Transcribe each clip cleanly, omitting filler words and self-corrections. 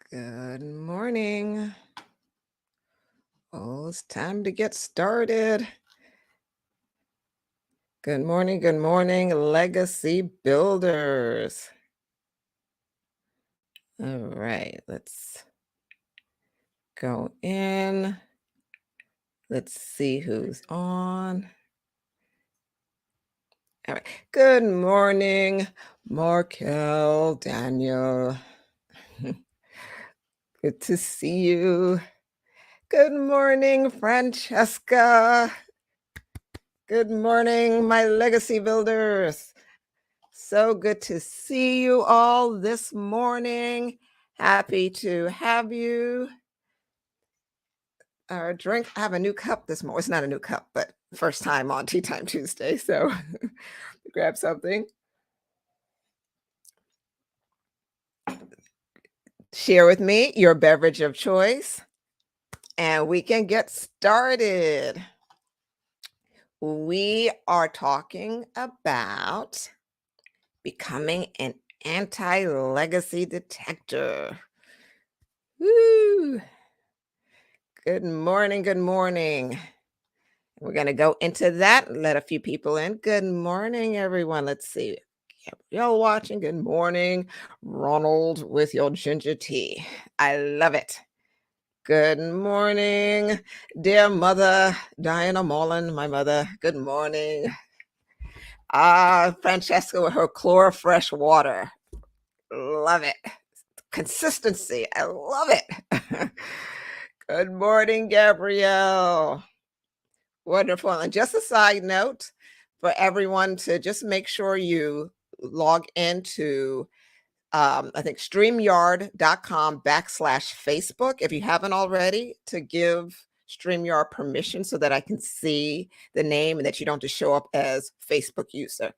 Good morning. Oh, it's time to get started. Good morning, legacy builders. All right, let's go in. Let's see who's on. All right. Good morning, Markel, Daniel. Good to see you. Good morning, Francesca. Good morning, my legacy builders. So good to see you all this morning. Happy to have you. Our drink, I have a new cup this morning. It's not a new cup, but first time on Tea Time Tuesday. So grab something, share with me your beverage of choice, and we can get started. We are talking about becoming an anti-legacy detector. Woo! Good morning. Good morning. We're going to go into that and let a few people in. Good morning, everyone. Let's see. Y'all watching. Good morning, Ronald with your ginger tea. I love it. Good morning, dear mother, Diana Mullen, my mother. Good morning. Francesca with her Chlorofresh water. Love it. Consistency. I love it. Good morning, Gabrielle. Wonderful. And just a side note for everyone to just make sure you log into, I think, StreamYard.com/Facebook, if you haven't already, to give StreamYard permission so that I can see the name and that you don't just show up as Facebook user.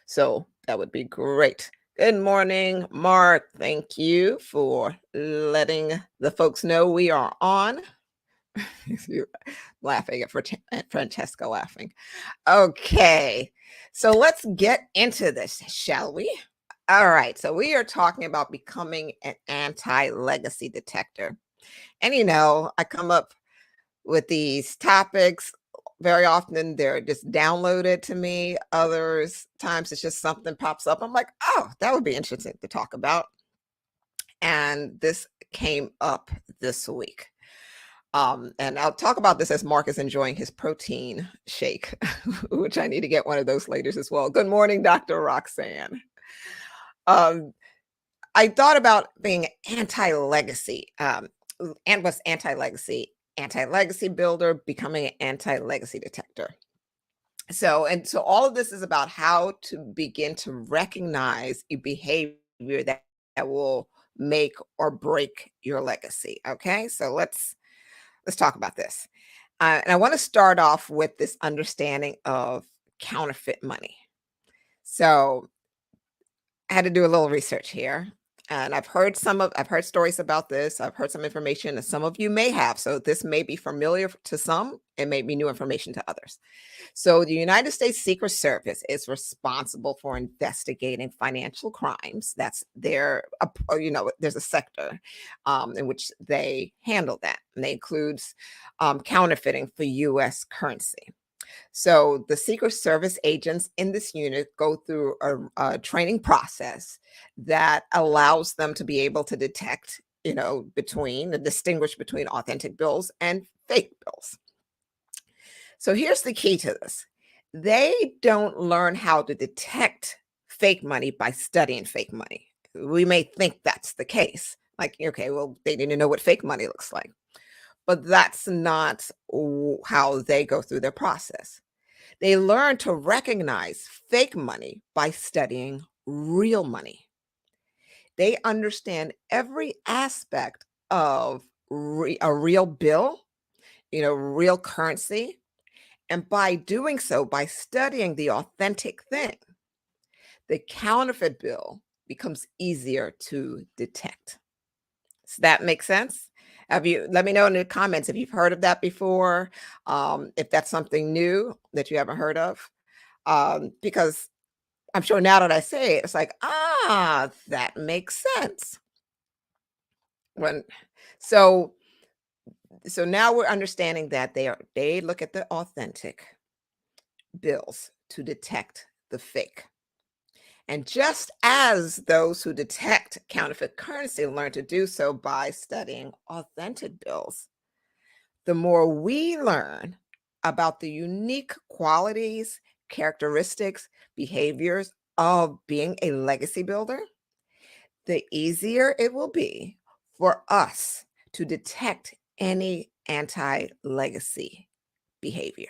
So that would be great. Good morning, Mark. Thank you for letting the folks know we are on. You're laughing at Francesca laughing. Okay, so let's get into this, shall we? All right, so we are talking about becoming an anti-legacy detector. And I come up with these topics. Very often they're just downloaded to me. Others times it's just something pops up. I'm like, oh, that would be interesting to talk about. And this came up this week. And I'll talk about this as Mark is enjoying his protein shake, which I need to get one of those later as well. Good morning, Dr. Roxanne. Um, I thought about being anti-legacy. And what's anti-legacy? Anti-legacy builder, becoming an anti-legacy detector. So all of this is about how to begin to recognize a behavior that will make or break your legacy. Okay, so let's talk about this. And I want to start off with this understanding of counterfeit money. So I had to do a little research here. And I've heard stories about this. I've heard some information that some of you may have. So this may be familiar to some. It may be new information to others. So the United States Secret Service is responsible for investigating financial crimes. That's there's a sector in which they handle that. And they includes counterfeiting for U.S. currency. So the Secret Service agents in this unit go through a training process that allows them to be able to detect, distinguish between authentic bills and fake bills. So here's the key to this. They don't learn how to detect fake money by studying fake money. We may think that's the case. Like, okay, well, they didn't know what fake money looks like. But that's not how they go through their process. They learn to recognize fake money by studying real money. They understand every aspect of a real bill, real currency. And by doing so, by studying the authentic thing, the counterfeit bill becomes easier to detect. Does that make sense? Let me know in the comments if you've heard of that before, if that's something new that you haven't heard of, because I'm sure now that I say it, it's like, that makes sense. when so so now we're understanding that they look at the authentic bills to detect the fake. And just as those who detect counterfeit currency learn to do so by studying authentic bills, the more we learn about the unique qualities, characteristics, behaviors of being a legacy builder, the easier it will be for us to detect any anti legacy behavior.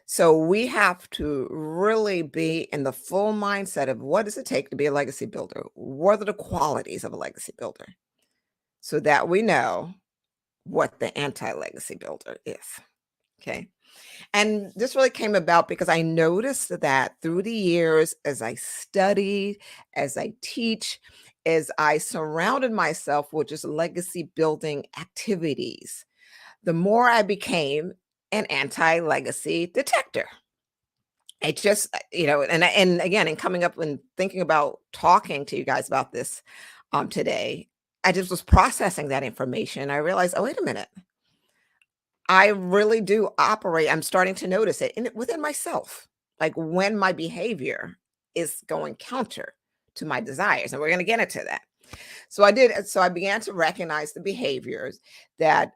So we have to really be in the full mindset of what does it take to be a legacy builder? What are the qualities of a legacy builder? So that we know what the anti legacy builder is. Okay. And this really came about because I noticed that through the years, as I studied, as I teach, as I surrounded myself with just legacy building activities, the more I became an anti legacy detector. It just, and again, in coming up and thinking about talking to you guys about this today, I just was processing that information. I realized, oh, wait a minute. I really do operate. I'm starting to notice it within myself, like when my behavior is going counter to my desires. And we're going to get into that. So I began to recognize the behaviors that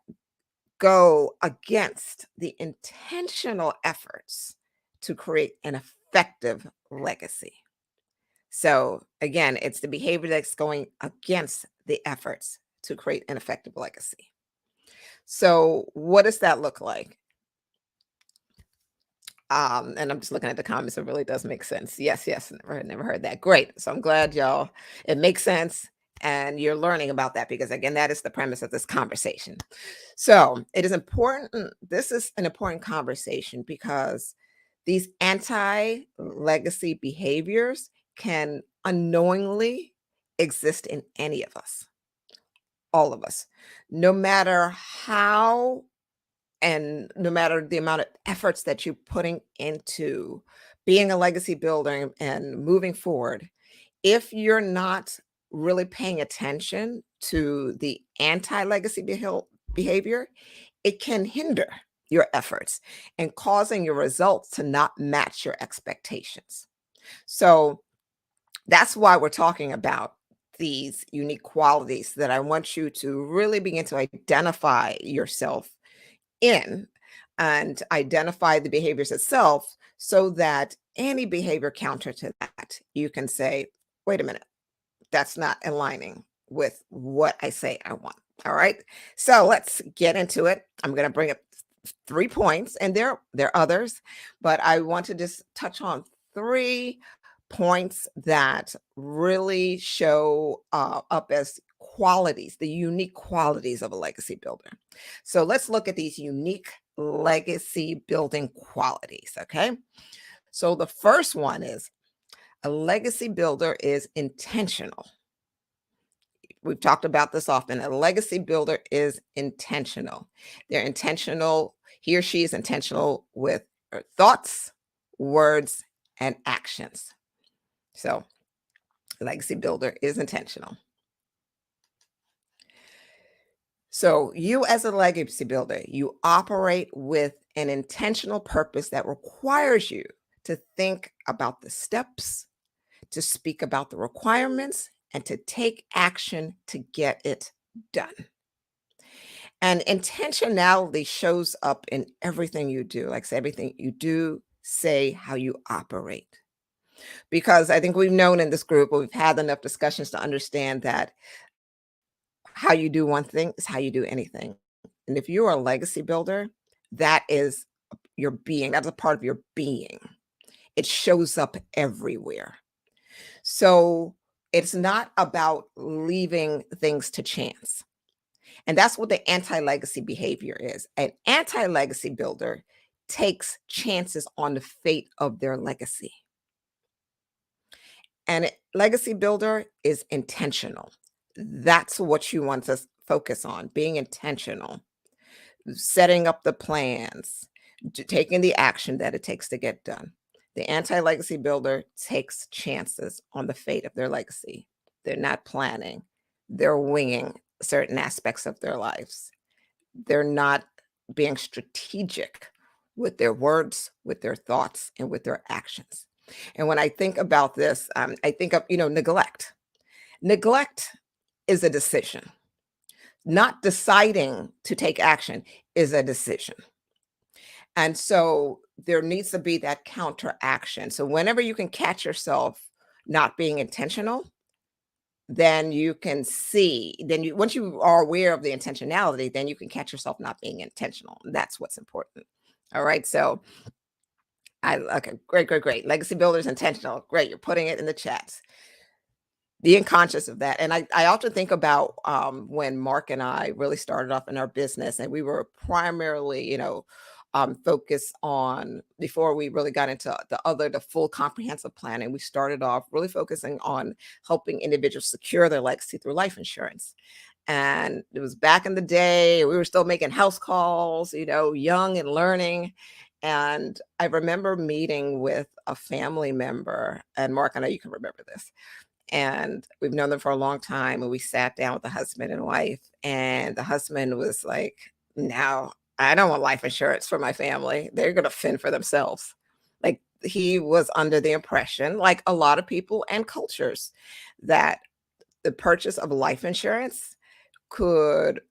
go against the intentional efforts to create an effective legacy. So again, it's the behavior that's going against the efforts to create an effective legacy. So what does that look like? And I'm just looking at the comments. It really does make sense. Yes, yes. Never heard that. Great. So I'm glad y'all, it makes sense. And you're learning about that because again, that is the premise of this conversation. So it is important. This is an important conversation because these anti-legacy behaviors can unknowingly exist in any of us, all of us, no matter how and no matter the amount of efforts that you're putting into being a legacy builder and moving forward, if you're not really paying attention to the anti-legacy behavior, it can hinder your efforts and causing your results to not match your expectations. So that's why we're talking about these unique qualities that I want you to really begin to identify yourself in and identify the behaviors itself so that any behavior counter to that, you can say, wait a minute, that's not aligning with what I say I want. All right. So let's get into it. I'm going to bring up 3 points, and there are others, but I want to just touch on 3 points that really show up as qualities, the unique qualities of a legacy builder. So let's look at these unique legacy building qualities. Okay. So the first one is a legacy builder is intentional. We've talked about this often. A legacy builder is intentional. They're intentional. He or she is intentional with her thoughts, words, and actions. So, a legacy builder is intentional. So, you as a legacy builder, you operate with an intentional purpose that requires you to think about the steps, to speak about the requirements, and to take action to get it done. And intentionality shows up in everything you do, like I say, everything you do, say, how you operate. Because I think we've known in this group, or we've had enough discussions to understand that how you do one thing is how you do anything. And if you're a legacy builder, that is your being, that's a part of your being. It shows up everywhere. So it's not about leaving things to chance. And that's what the anti-legacy behavior is. An anti-legacy builder takes chances on the fate of their legacy. And a legacy builder is intentional. That's what you want to focus on, being intentional, setting up the plans, taking the action that it takes to get done. The anti-legacy builder takes chances on the fate of their legacy. They're not planning. they're winging certain aspects of their lives. They're not being strategic with their words, with their thoughts, and with their actions. And when I think about this, I think of, neglect. Neglect is a decision. Not deciding to take action is a decision. And so there needs to be that counteraction. So whenever you can catch yourself not being intentional, then you can see, then you once you are aware of the intentionality, then you can catch yourself not being intentional. That's what's important. All right. So I okay, great, great, great. Legacy builders intentional. Great. You're putting it in the chats. Being conscious of that. And I often think about when Mark and I really started off in our business, and we were primarily, focused on before we really got into the full comprehensive planning. We started off really focusing on helping individuals secure their legacy through life insurance. And it was back in the day, we were still making house calls, young and learning. And I remember meeting with a family member, and Mark, I know you can remember this, and we've known them for a long time, and we sat down with the husband and wife, and the husband was like, "No, I don't want life insurance for my family. They're gonna fend for themselves." Like, he was under the impression, like a lot of people and cultures, that the purchase of life insurance could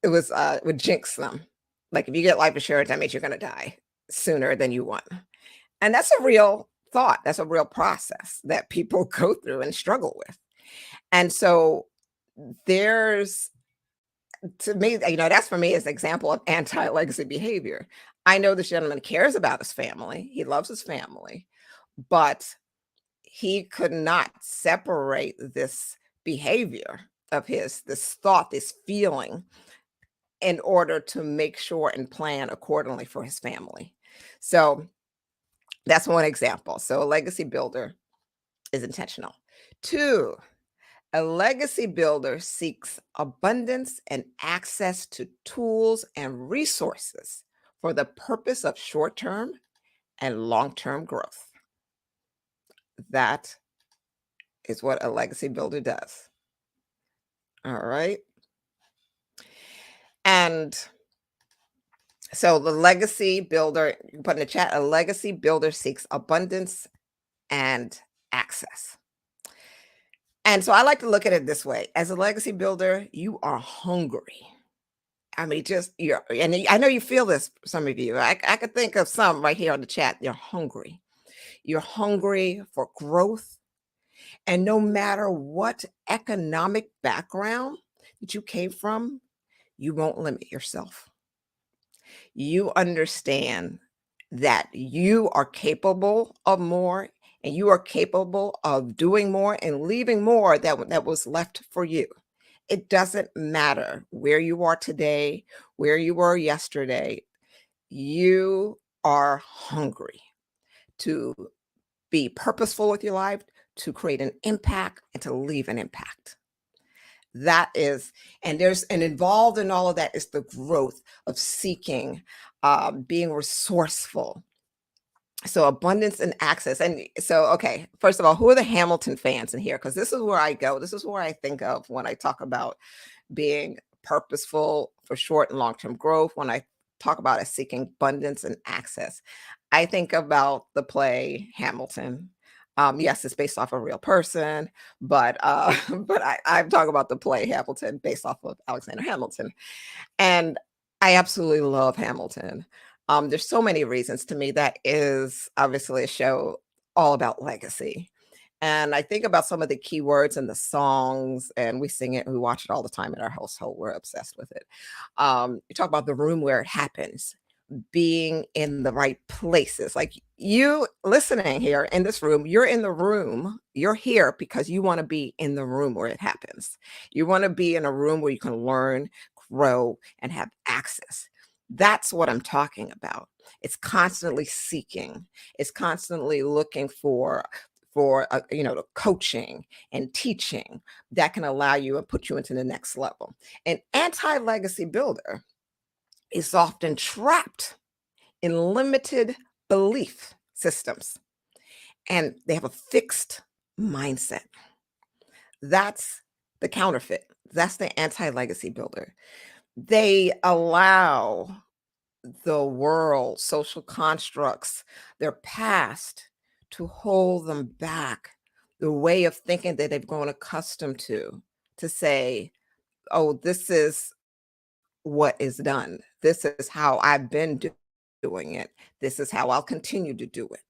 would jinx them. Like, if you get life insurance, that means you're gonna die sooner than you want. And that's a real thought. That's a real process that people go through and struggle with. And so there's, to me, that's for me is an example of anti-legacy behavior. I know this gentleman cares about his family. He loves his family, but he could not separate this behavior of his, this thought, this feeling, in order to make sure and plan accordingly for his family. So that's one example. So a legacy builder is intentional. Two, a legacy builder seeks abundance and access to tools and resources for the purpose of short term and long term growth. That is what a legacy builder does. All right. And so the legacy builder, you can put in the chat, a legacy builder seeks abundance and access. And so I like to look at it this way. As a legacy builder, you are hungry. I mean, just you're, and I know you feel this, some of you. I could think of some right here on the chat. You're hungry. You're hungry for growth. And no matter what economic background that you came from, you won't limit yourself. You understand that you are capable of more, and you are capable of doing more and leaving more that was left for you. It doesn't matter where you are today, where you were yesterday. You are hungry to be purposeful with your life, to create an impact, and to leave an impact. That is, and there's and involved in all of that is the growth of seeking, being resourceful. So abundance and access. And so, okay, first of all, who are the Hamilton fans in here? Because this is where I go. This is where I think of when I talk about being purposeful for short and long-term growth. When I talk about it, seeking abundance and access, I think about the play Hamilton. Yes, it's based off a real person, but but I'm talking about the play Hamilton based off of Alexander Hamilton. And I absolutely love Hamilton. There's so many reasons. To me, that is obviously a show all about legacy. And I think about some of the key words in the songs, and we sing it and we watch it all the time in our household. We're obsessed with it. You talk about the room where it happens, being in the right places. Like you listening here in this room, you're in the room, you're here because you want to be in the room where it happens. You want to be in a room where you can learn, grow, and have access. That's what I'm talking about. It's constantly seeking, it's constantly looking for the coaching and teaching that can allow you and put you into the next level. An anti-legacy builder is often trapped in limited belief systems, and they have a fixed mindset. That's the counterfeit. That's the anti-legacy builder. They allow the world, social constructs, their past to hold them back, the way of thinking that they've grown accustomed to say, "Oh, this is what is done. This is how I've been doing it. This is how I'll continue to do it."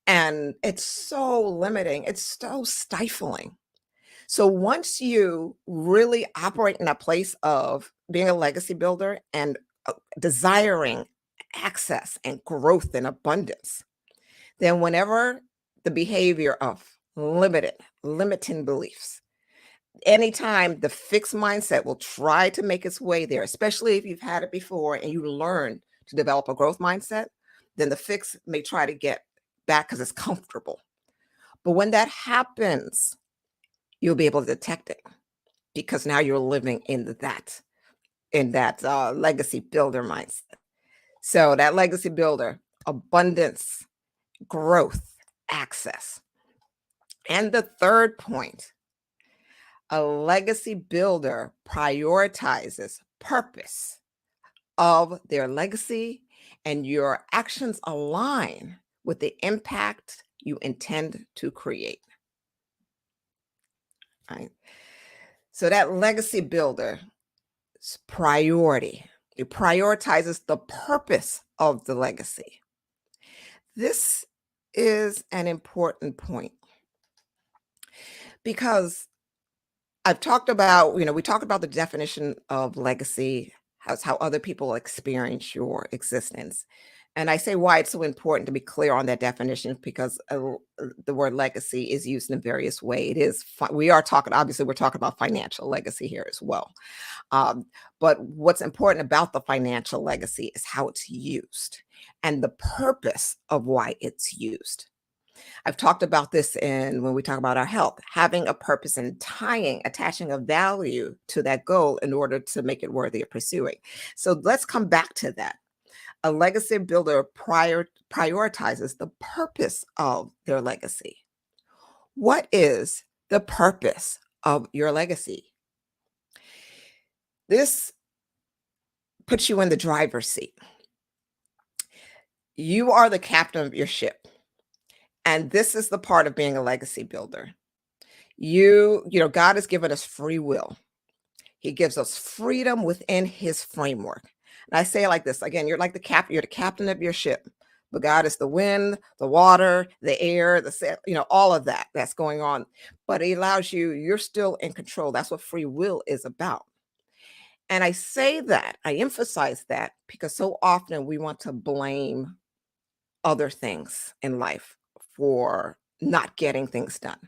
And it's so limiting. It's so stifling. So once you really operate in a place of being a legacy builder and desiring access and growth and abundance, then whenever the behavior of limiting beliefs, anytime the fixed mindset will try to make its way there, especially if you've had it before and you learn to develop a growth mindset, then the fix may try to get back because it's comfortable. But when that happens, you'll be able to detect it because now you're living in that legacy builder mindset. So that legacy builder, abundance, growth, access. And the third point, a legacy builder prioritizes purpose of their legacy, and your actions align with the impact you intend to create. Right? So that legacy builder's priority, it prioritizes the purpose of the legacy. This is an important point because I've talked about, we talked about the definition of legacy, how other people experience your existence. And I say why it's so important to be clear on that definition because the word legacy is used in various ways. It is, we are talking, obviously, we're talking about financial legacy here as well. Um, but what's important about the financial legacy is how it's used and the purpose of why it's used. I've talked about this in when we talk about our health, having a purpose and attaching a value to that goal in order to make it worthy of pursuing. So let's come back to that. A legacy builder prioritizes the purpose of their legacy. What is the purpose of your legacy? This puts you in the driver's seat. You are the captain of your ship. And this is the part of being a legacy builder. God has given us free will. He gives us freedom within his framework. And I say it like this again, you're the captain of your ship, but God is the wind, the water, the air, all of that that's going on. But he allows you're still in control. That's what free will is about. And I say that, I emphasize that because so often we want to blame other things in life for not getting things done.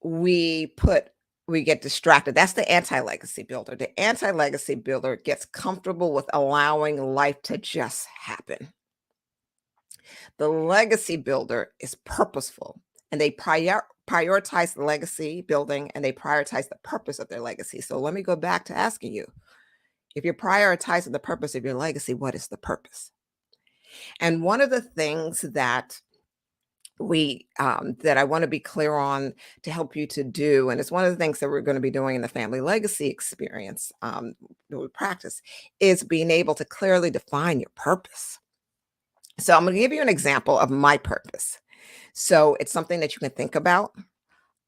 We put we get distracted. That's the anti-legacy builder. The anti-legacy builder gets comfortable with allowing life to just happen. The legacy builder is purposeful and they prioritize the legacy building and they prioritize the purpose of their legacy. So let me go back to asking you, if you're prioritizing the purpose of your legacy, what is the purpose? And one of the things that I want to be clear on to help you to do, and it's one of the things that we're going to be doing in the family legacy experience that we practice, is being able to clearly define your purpose. So I'm going to give you an example of my purpose. So it's something that you can think about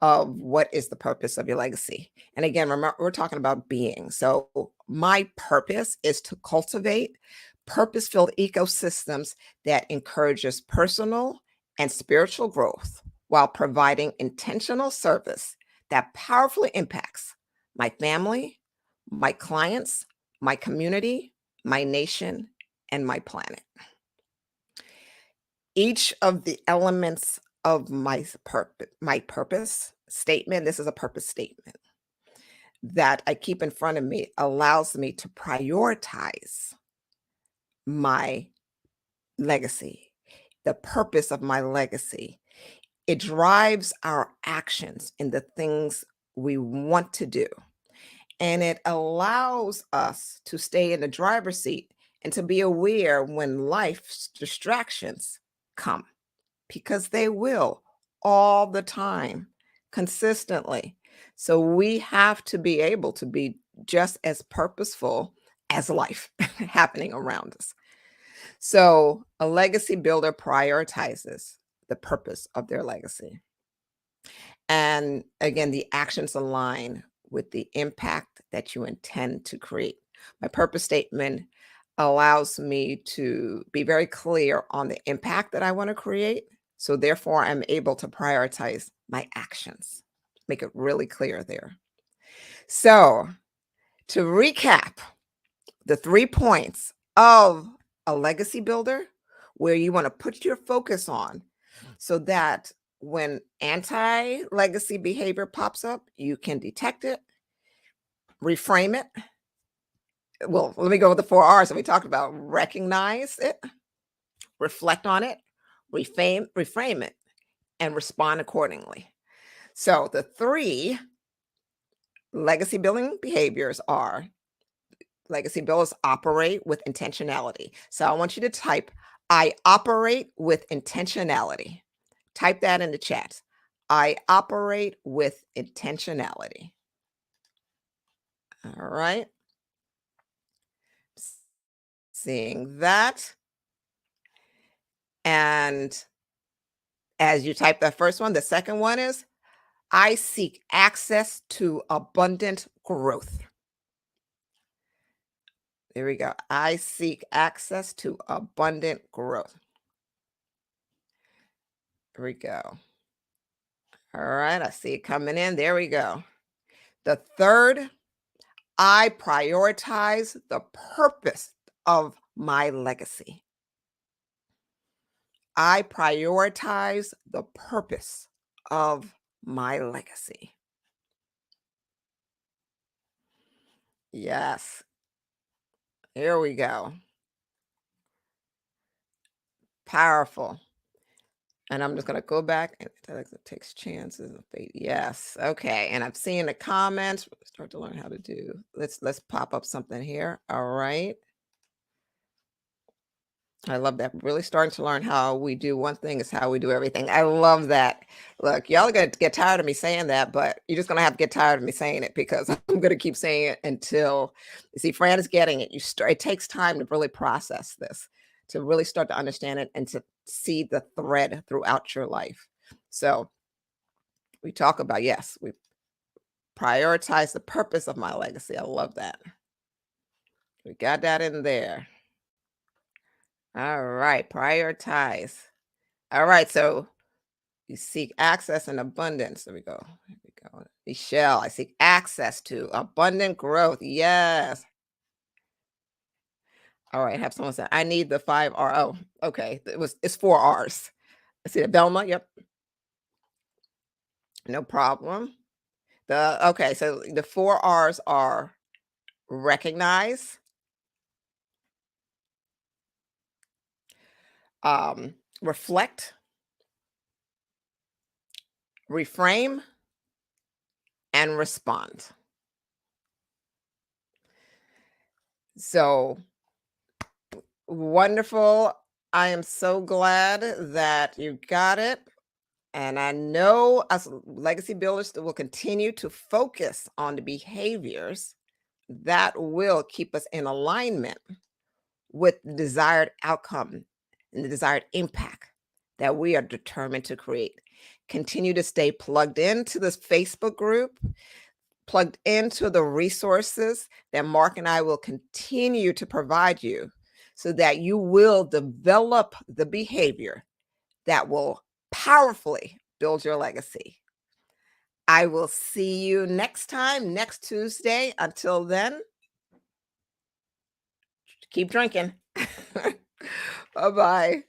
of what is the purpose of your legacy. And again, remember, we're talking about being. So my purpose is to cultivate purpose-filled ecosystems that encourages personal and spiritual growth while providing intentional service that powerfully impacts my family, my clients, my community, my nation, and my planet. Each of the elements of my purpose statement, this is a purpose statement that I keep in front of me, allows me to prioritize my legacy, the purpose of my legacy. It drives our actions in the things we want to do. And it allows us to stay in the driver's seat and to be aware when life's distractions come, because they will all the time, consistently. So we have to be able to be just as purposeful as life happening around us. So a legacy builder prioritizes the purpose of their legacy. And again, the actions align with the impact that you intend to create. My purpose statement allows me to be very clear on the impact that I want to create. So, therefore, I'm able to prioritize my actions, make it really clear there. So, to recap, the 3 points of a legacy builder where you wanna put your focus on so that when anti-legacy behavior pops up, you can detect it, reframe it. Well, let me go with the 4 R's that we talked about. Recognize it, reflect on it, reframe it, and respond accordingly. So the 3 legacy building behaviors are legacy builders operate with intentionality. So I want you to type, I operate with intentionality. Type that in the chat. I operate with intentionality. All right. Seeing that. And as you type that first one, the second one is, I seek access to abundant growth. There we go. I seek access to abundant growth. There we go. All right, I see it coming in. There we go. The third, I prioritize the purpose of my legacy. I prioritize the purpose of my legacy. Yes, here we go. Powerful. And I'm just going to go back and it takes chances of fate. Yes. Okay. And I've seen the comments. Start to learn how to do. Let's pop up something here. All right. I love that. Really starting to learn how we do one thing is how we do everything. I love that. Look, y'all are going to get tired of me saying that, but you're just going to have to get tired of me saying it because I'm going to keep saying it until you see Fran is getting it. It takes time to really process this, to really start to understand it and to see the thread throughout your life. So we talk about, yes, we prioritize the purpose of my legacy. I love that. We got that in there. All right, prioritize. All right, so you seek access and abundance. There we go. Here we go. Michelle, I seek access to abundant growth. Yes. All right. Have someone say, I need the 5 R. Oh, okay. It's 4 R's. I see that. Belma. Yep. No problem. Okay, so the 4 R's are recognize, reflect, reframe, and respond. So wonderful. I am so glad that you got it. And I know as legacy builders that will continue to focus on the behaviors that will keep us in alignment with the desired outcome and the desired impact that we are determined to create. Continue to stay plugged into this Facebook group, plugged into the resources that Mark and I will continue to provide you so that you will develop the behavior that will powerfully build your legacy. I will see you next time, next Tuesday. Until then, keep drinking. Bye bye.